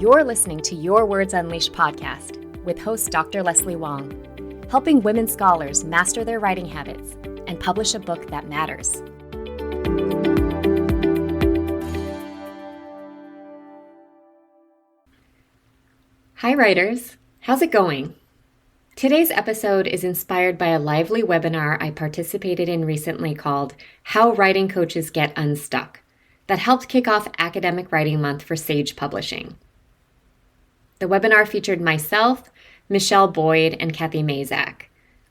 You're listening to Your Words Unleashed podcast with host Dr. Leslie Wong, helping women scholars master their writing habits and publish a book that matters. Hi writers, how's it going? Today's episode is inspired by a lively webinar I participated in recently called How Writing Coaches Get Unstuck that helped kick off Academic Writing Month for Sage Publishing. The webinar featured myself, Michelle Boyd, and Cathy.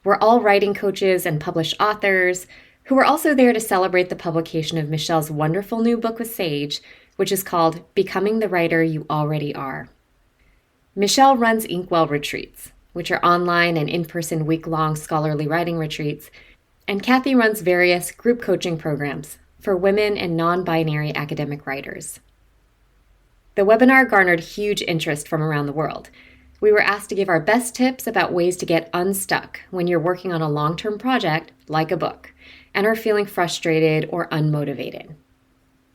We're all writing coaches and published authors who were also there to celebrate the publication of Michelle's wonderful new book with Sage, which is called Becoming the Writer You Already Are. Michelle runs Inkwell Retreats, which are online and in-person week-long scholarly writing retreats, and Cathy runs various group coaching programs for women and non-binary academic writers. The webinar garnered huge interest from around the world. We were asked to give our best tips about ways to get unstuck when you're working on a long-term project like a book and are feeling frustrated or unmotivated.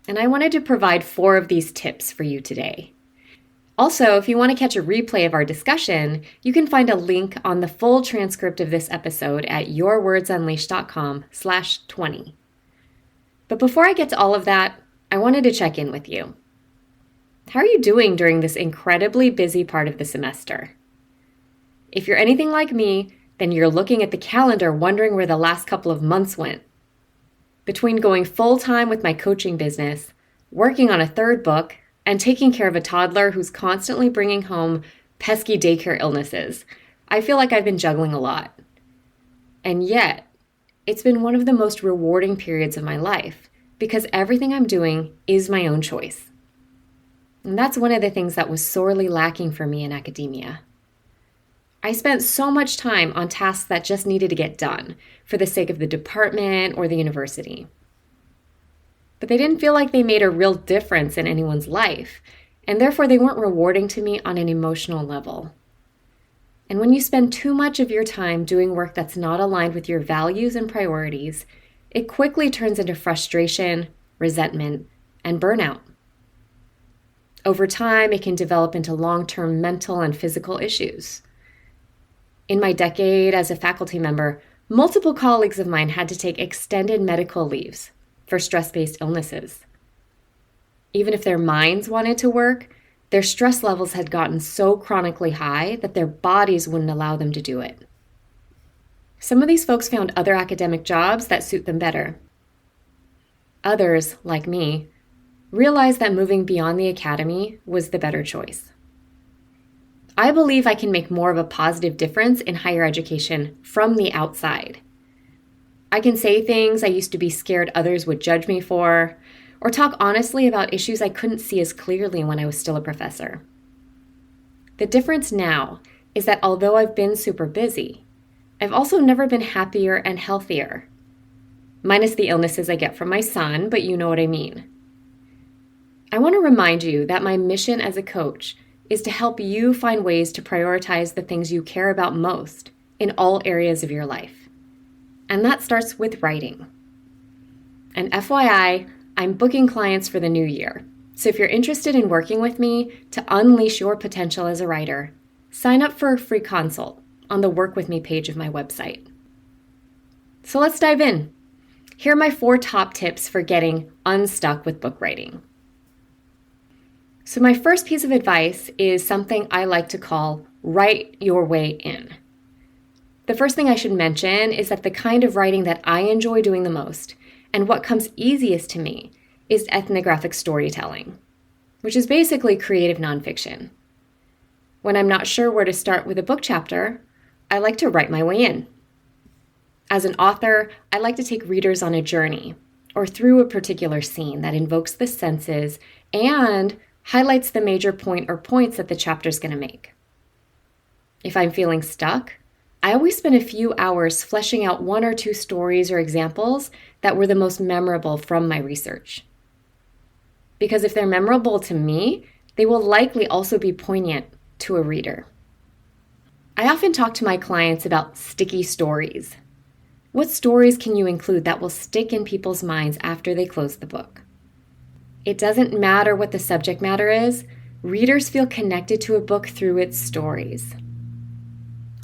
And I wanted to provide 4 of these tips for you today. Also, if you want to catch a replay of our discussion, you can find a link on the full transcript of this episode at yourwordsunleashed.com/20. But before I get to all of that, I wanted to check in with you. How are you doing during this incredibly busy part of the semester? If you're anything like me, then you're looking at the calendar wondering where the last couple of months went. Between going full-time with my coaching business, working on a 3rd book, and taking care of a toddler who's constantly bringing home pesky daycare illnesses, I feel like I've been juggling a lot. And yet, it's been one of the most rewarding periods of my life because everything I'm doing is my own choice. And that's one of the things that was sorely lacking for me in academia. I spent so much time on tasks that just needed to get done for the sake of the department or the university. But they didn't feel like they made a real difference in anyone's life, and therefore they weren't rewarding to me on an emotional level. And when you spend too much of your time doing work that's not aligned with your values and priorities, it quickly turns into frustration, resentment, and burnout. Over time, it can develop into long-term mental and physical issues. In my decade as a faculty member, multiple colleagues of mine had to take extended medical leaves for stress-based illnesses. Even if their minds wanted to work, their stress levels had gotten so chronically high that their bodies wouldn't allow them to do it. Some of these folks found other academic jobs that suit them better. Others, like me, realized that moving beyond the academy was the better choice. I believe I can make more of a positive difference in higher education from the outside. I can say things I used to be scared others would judge me for, or talk honestly about issues I couldn't see as clearly when I was still a professor. The difference now is that although I've been super busy, I've also never been happier and healthier. Minus the illnesses I get from my son, but you know what I mean. I want to remind you that my mission as a coach is to help you find ways to prioritize the things you care about most in all areas of your life. And that starts with writing. And FYI, I'm booking clients for the new year. So if you're interested in working with me to unleash your potential as a writer, sign up for a free consult on the Work With Me page of my website. So let's dive in. Here are my 4 top tips for getting unstuck with book writing. So my first piece of advice is something I like to call write your way in. The first thing I should mention is that the kind of writing that I enjoy doing the most and what comes easiest to me is ethnographic storytelling, which is basically creative nonfiction. When I'm not sure where to start with a book chapter, I like to write my way in. As an author, I like to take readers on a journey or through a particular scene that invokes the senses and highlights the major point or points that the chapter's going to make. If I'm feeling stuck, I always spend a few hours fleshing out 1 or 2 stories or examples that were the most memorable from my research. Because if they're memorable to me, they will likely also be poignant to a reader. I often talk to my clients about sticky stories. What stories can you include that will stick in people's minds after they close the book? It doesn't matter what the subject matter is, readers feel connected to a book through its stories.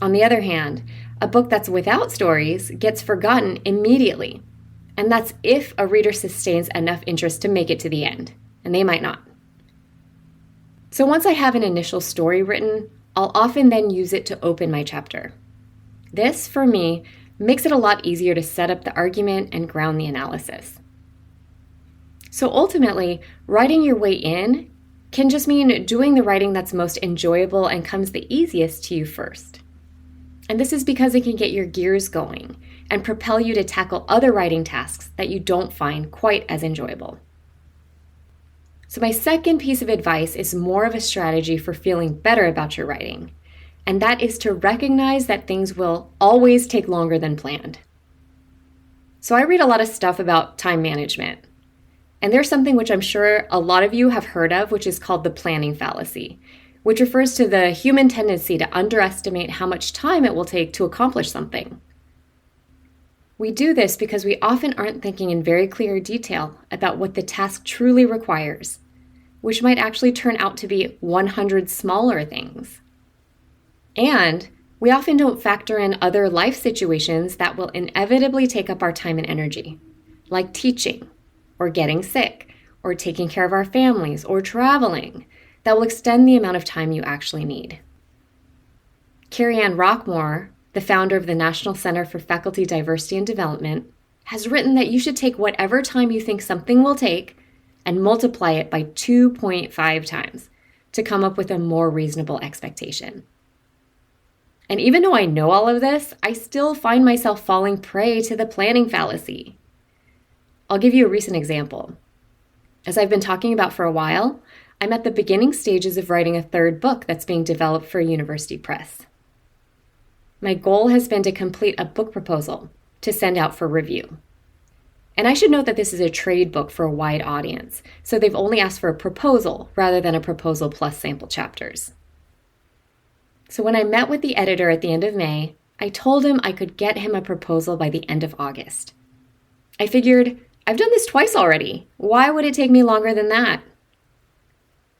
On the other hand, a book that's without stories gets forgotten immediately, and that's if a reader sustains enough interest to make it to the end, and they might not. So once I have an initial story written, I'll often then use it to open my chapter. This, for me, makes it a lot easier to set up the argument and ground the analysis. So ultimately, writing your way in can just mean doing the writing that's most enjoyable and comes the easiest to you first. And this is because it can get your gears going and propel you to tackle other writing tasks that you don't find quite as enjoyable. So my second piece of advice is more of a strategy for feeling better about your writing, and that is to recognize that things will always take longer than planned. So I read a lot of stuff about time management, and there's something which I'm sure a lot of you have heard of, which is called the planning fallacy, which refers to the human tendency to underestimate how much time it will take to accomplish something. We do this because we often aren't thinking in very clear detail about what the task truly requires, which might actually turn out to be 100 smaller things. And we often don't factor in other life situations that will inevitably take up our time and energy, like teaching, or getting sick, or taking care of our families, or traveling, that will extend the amount of time you actually need. Carrie Ann Rockmore, the founder of the National Center for Faculty Diversity and Development, has written that you should take whatever time you think something will take and multiply it by 2.5 times to come up with a more reasonable expectation. And even though I know all of this, I still find myself falling prey to the planning fallacy. I'll give you a recent example. As I've been talking about for a while, I'm at the beginning stages of writing a third book that's being developed for a university press. My goal has been to complete a book proposal to send out for review. And I should note that this is a trade book for a wide audience, so they've only asked for a proposal rather than a proposal plus sample chapters. So when I met with the editor at the end of May, I told him I could get him a proposal by the end of August. I figured, I've done this twice already. Why would it take me longer than that?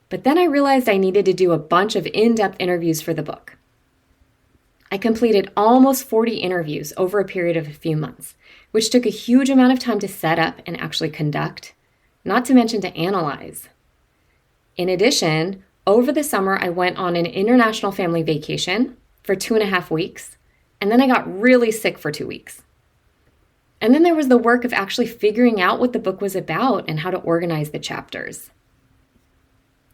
But then I realized I needed to do a bunch of in-depth interviews for the book. I completed almost 40 interviews over a period of a few months, which took a huge amount of time to set up and actually conduct, not to mention to analyze. In addition, over the summer, I went on an international family vacation for 2.5 weeks, and then I got really sick for 2 weeks. And then there was the work of actually figuring out what the book was about and how to organize the chapters.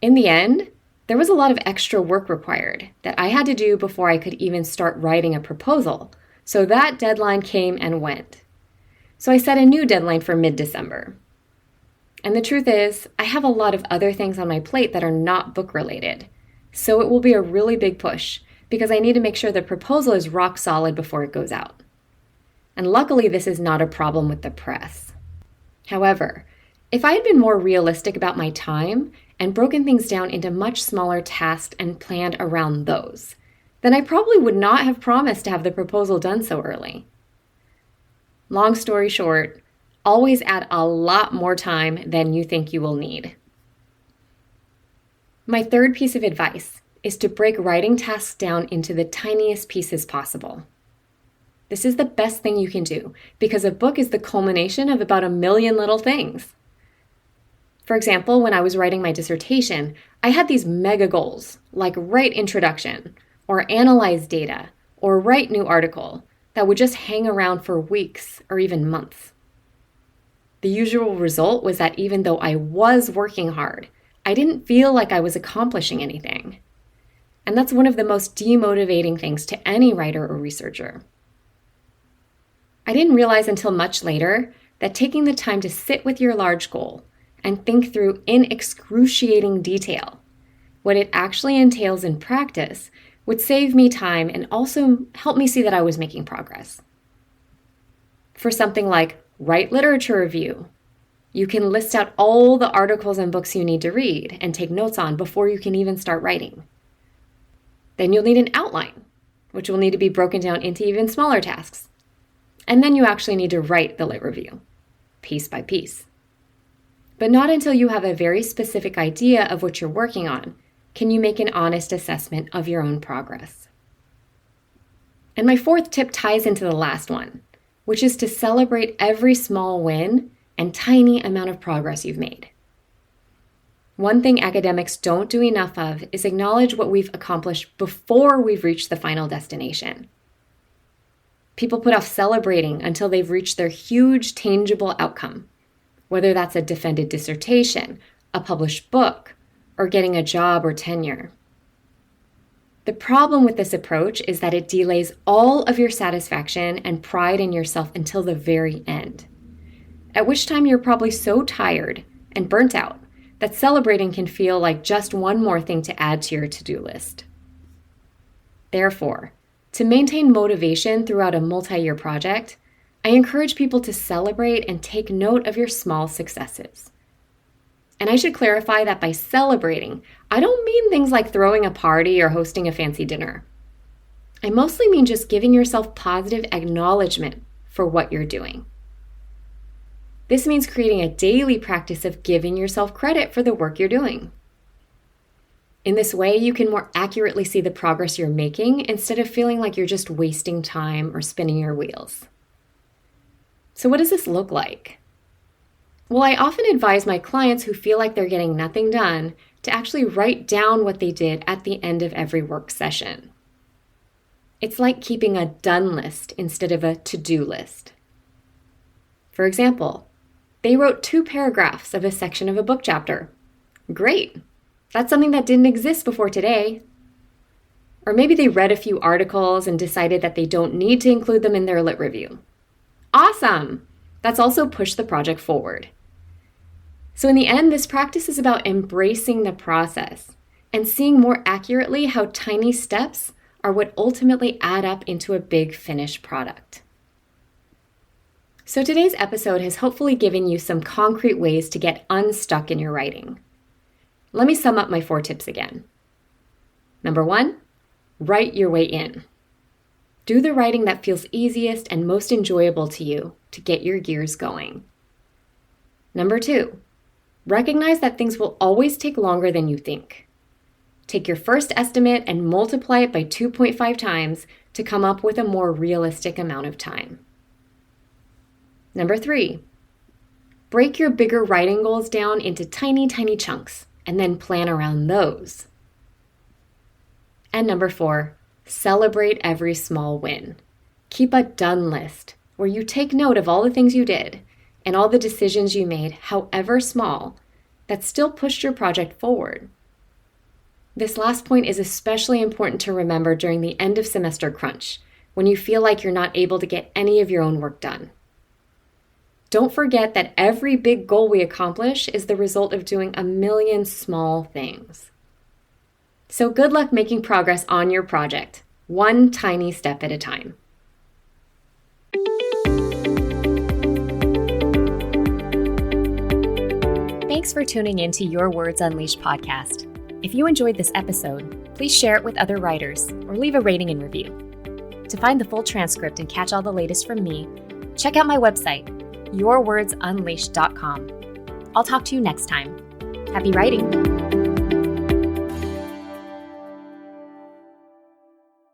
In the end, there was a lot of extra work required that I had to do before I could even start writing a proposal, so that deadline came and went. So I set a new deadline for mid-December. And the truth is, I have a lot of other things on my plate that are not book-related, so it will be a really big push because I need to make sure the proposal is rock solid before it goes out. And luckily, this is not a problem with the press. However, if I had been more realistic about my time and broken things down into much smaller tasks and planned around those, then I probably would not have promised to have the proposal done so early. Long story short, always add a lot more time than you think you will need. My third piece of advice is to break writing tasks down into the tiniest pieces possible. This is the best thing you can do because a book is the culmination of about 1 million little things. For example, when I was writing my dissertation, I had these mega goals like write introduction or analyze data or write new article that would just hang around for weeks or even months. The usual result was that even though I was working hard, I didn't feel like I was accomplishing anything. And that's one of the most demotivating things to any writer or researcher. I didn't realize until much later that taking the time to sit with your large goal and think through in excruciating detail what it actually entails in practice would save me time and also help me see that I was making progress. For something like write literature review, you can list out all the articles and books you need to read and take notes on before you can even start writing. Then you'll need an outline, which will need to be broken down into even smaller tasks. And then you actually need to write the lit review, piece by piece. But not until you have a very specific idea of what you're working on can you make an honest assessment of your own progress? And my fourth tip ties into the last one, which is to celebrate every small win and tiny amount of progress you've made. One thing academics don't do enough of is acknowledge what we've accomplished before we've reached the final destination. People put off celebrating until they've reached their huge, tangible outcome, whether that's a defended dissertation, a published book, or getting a job or tenure. The problem with this approach is that it delays all of your satisfaction and pride in yourself until the very end, at which time you're probably so tired and burnt out that celebrating can feel like just one more thing to add to your to-do list. Therefore, to maintain motivation throughout a multi-year project, I encourage people to celebrate and take note of your small successes. And I should clarify that by celebrating, I don't mean things like throwing a party or hosting a fancy dinner. I mostly mean just giving yourself positive acknowledgement for what you're doing. This means creating a daily practice of giving yourself credit for the work you're doing. In this way, you can more accurately see the progress you're making instead of feeling like you're just wasting time or spinning your wheels. So what does this look like? Well, I often advise my clients who feel like they're getting nothing done to actually write down what they did at the end of every work session. It's like keeping a done list instead of a to-do list. For example, they wrote 2 paragraphs of a section of a book chapter. Great! That's something that didn't exist before today. Or maybe they read a few articles and decided that they don't need to include them in their lit review. Awesome! That's also pushed the project forward. So in the end, this practice is about embracing the process and seeing more accurately how tiny steps are what ultimately add up into a big finished product. So today's episode has hopefully given you some concrete ways to get unstuck in your writing. Let me sum up my 4 tips again. Number 1, write your way in. Do the writing that feels easiest and most enjoyable to you to get your gears going. Number 2, recognize that things will always take longer than you think. Take your first estimate and multiply it by 2.5 times to come up with a more realistic amount of time. Number 3, break your bigger writing goals down into tiny chunks and then plan around those. And number 4, celebrate every small win. Keep a done list where you take note of all the things you did and all the decisions you made, however small, that still pushed your project forward. This last point is especially important to remember during the end of semester crunch, when you feel like you're not able to get any of your own work done. Don't forget that every big goal we accomplish is the result of doing a million small things. So good luck making progress on your project, one tiny step at a time. Thanks for tuning in to Your Words Unleashed podcast. If you enjoyed this episode, please share it with other writers or leave a rating and review. To find the full transcript and catch all the latest from me, check out my website, yourwordsunleashed.com. I'll talk to you next time. Happy writing!